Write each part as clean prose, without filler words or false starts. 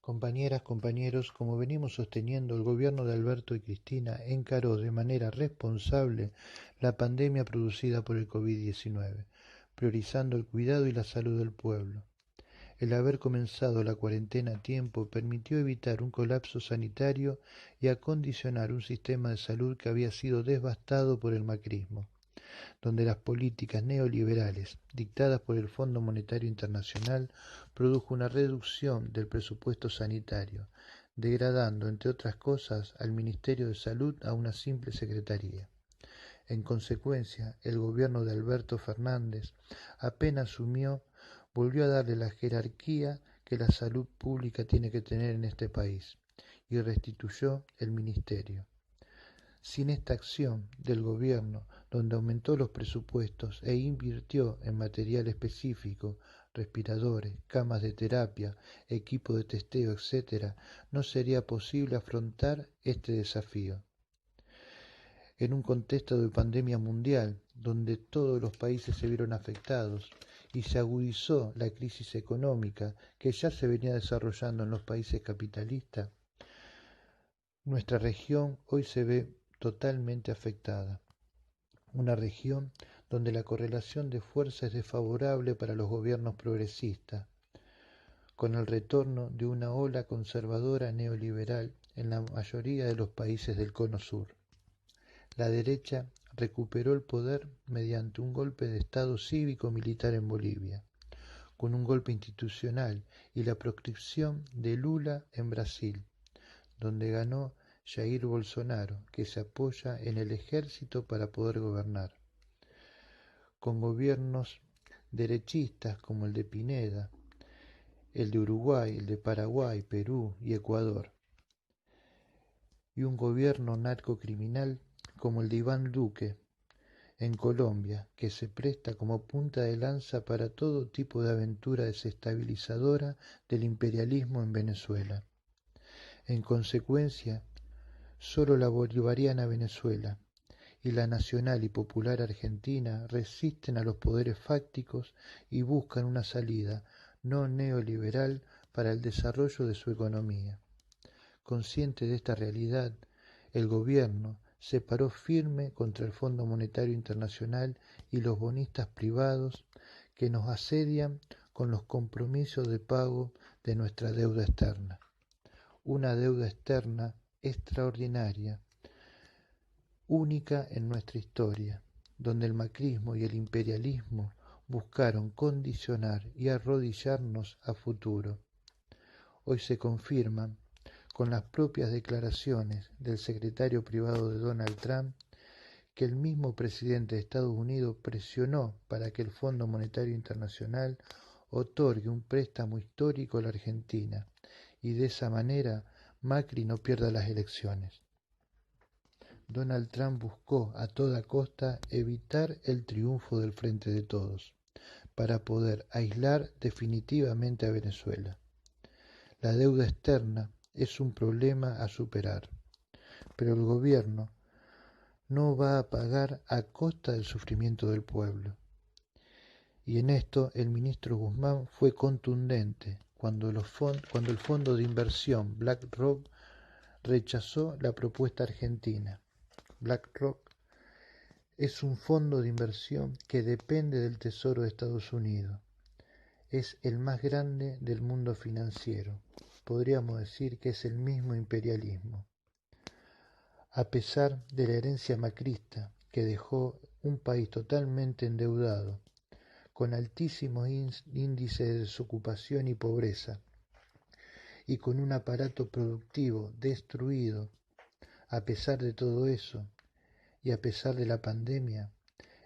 Compañeras, compañeros, como venimos sosteniendo, el gobierno de Alberto y Cristina encaró de manera responsable la pandemia producida por el COVID-19, priorizando el cuidado y la salud del pueblo. El haber comenzado la cuarentena a tiempo permitió evitar un colapso sanitario y acondicionar un sistema de salud que había sido devastado por el macrismo, donde las políticas neoliberales dictadas por el Fondo Monetario Internacional produjo una reducción del presupuesto sanitario, degradando, entre otras cosas, al Ministerio de Salud a una simple secretaría. En consecuencia, el gobierno de Alberto Fernández, apenas asumió, volvió a darle la jerarquía que la salud pública tiene que tener en este país y restituyó el ministerio. Sin esta acción del gobierno, donde aumentó los presupuestos e invirtió en material específico, respiradores, camas de terapia, equipo de testeo, etc., no sería posible afrontar este desafío. En un contexto de pandemia mundial, donde todos los países se vieron afectados y se agudizó la crisis económica que ya se venía desarrollando en los países capitalistas, nuestra región hoy se ve totalmente afectada. Una región donde la correlación de fuerza es desfavorable para los gobiernos progresistas, con el retorno de una ola conservadora neoliberal en la mayoría de los países del Cono Sur. La derecha recuperó el poder mediante un golpe de Estado cívico-militar en Bolivia, con un golpe institucional y la proscripción de Lula en Brasil, donde ganó Jair Bolsonaro, que se apoya en el ejército para poder gobernar, con gobiernos derechistas como el de Pineda, el de Uruguay, el de Paraguay, Perú y Ecuador, y un gobierno narcocriminal como el de Iván Duque en Colombia, que se presta como punta de lanza para todo tipo de aventura desestabilizadora del imperialismo en Venezuela. En consecuencia, solo la bolivariana Venezuela y la nacional y popular Argentina resisten a los poderes fácticos y buscan una salida no neoliberal para el desarrollo de su economía. Consciente de esta realidad, el gobierno se paró firme contra el Fondo Monetario Internacional y los bonistas privados que nos asedian con los compromisos de pago de nuestra deuda externa. Una deuda externa extraordinaria, única en nuestra historia, donde el macrismo y el imperialismo buscaron condicionar y arrodillarnos a futuro. Hoy se confirman, con las propias declaraciones del secretario privado de Donald Trump, que el mismo presidente de Estados Unidos presionó para que el Fondo Monetario Internacional otorgue un préstamo histórico a la Argentina y de esa manera Macri no pierda las elecciones. Donald Trump buscó a toda costa evitar el triunfo del Frente de Todos para poder aislar definitivamente a Venezuela. La deuda externa es un problema a superar, pero el gobierno no va a pagar a costa del sufrimiento del pueblo. Y en esto el ministro Guzmán fue contundente cuando el fondo de inversión BlackRock rechazó la propuesta argentina. BlackRock es un fondo de inversión que depende del Tesoro de Estados Unidos. Es el más grande del mundo financiero. Podríamos decir que es el mismo imperialismo. A pesar de la herencia macrista que dejó un país totalmente endeudado, con altísimos índices de desocupación y pobreza, y con un aparato productivo destruido, a pesar de todo eso, y a pesar de la pandemia,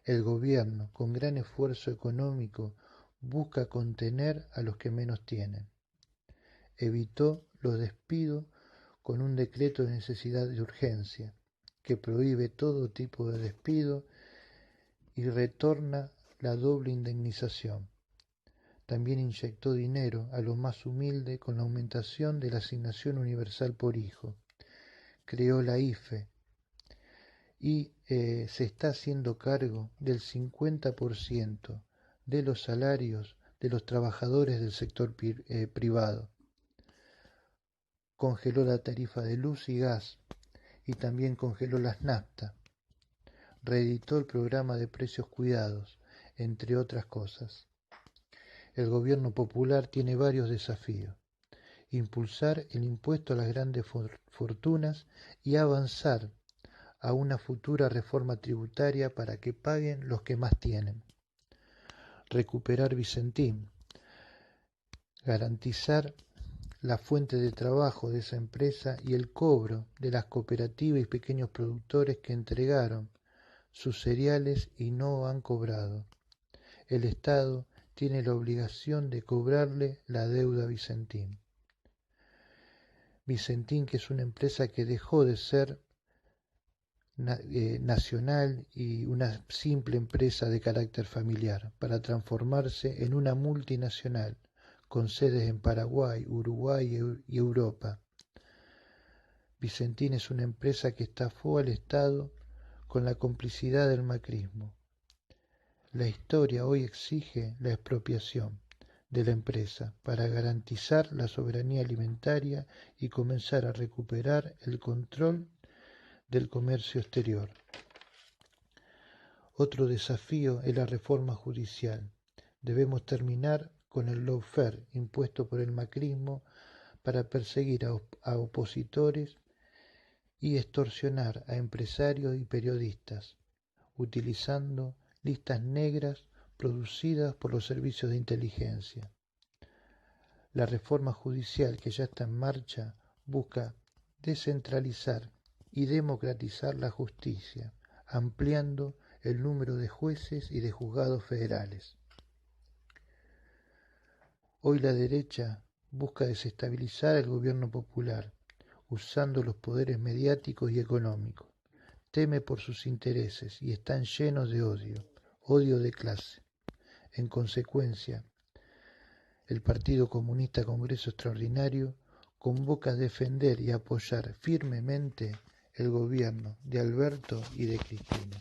el gobierno, con gran esfuerzo económico, busca contener a los que menos tienen. Evitó los despidos con un decreto de necesidad de urgencia, que prohíbe todo tipo de despido y retorna la doble indemnización. También inyectó dinero a los más humildes con la aumentación de la asignación universal por hijo. Creó la IFE y se está haciendo cargo del 50% de los salarios de los trabajadores del sector privado. congeló la tarifa de luz y gas y también congeló las naftas, reeditó el programa de precios cuidados, entre otras cosas. El gobierno popular tiene varios desafíos: impulsar el impuesto a las grandes fortunas y avanzar a una futura reforma tributaria para que paguen los que más tienen; recuperar Vicentín, garantizar la fuente de trabajo de esa empresa y el cobro de las cooperativas y pequeños productores que entregaron sus cereales y no han cobrado. El Estado tiene la obligación de cobrarle la deuda a Vicentín. Vicentín, que es una empresa que dejó de ser nacional y una simple empresa de carácter familiar para transformarse en una multinacional con sedes en Paraguay, Uruguay y Europa. Vicentín es una empresa que estafó al Estado con la complicidad del macrismo. La historia hoy exige la expropiación de la empresa para garantizar la soberanía alimentaria y comenzar a recuperar el control del comercio exterior. Otro desafío es la reforma judicial. Debemos terminar con el lawfare impuesto por el macrismo para perseguir a opositores y extorsionar a empresarios y periodistas, utilizando listas negras producidas por los servicios de inteligencia. La reforma judicial que ya está en marcha busca descentralizar y democratizar la justicia, ampliando el número de jueces y de juzgados federales. Hoy la derecha busca desestabilizar el gobierno popular, usando los poderes mediáticos y económicos. Teme por sus intereses y están llenos de odio de clase. En consecuencia, el Partido Comunista Congreso Extraordinario convoca a defender y apoyar firmemente el gobierno de Alberto y de Cristina.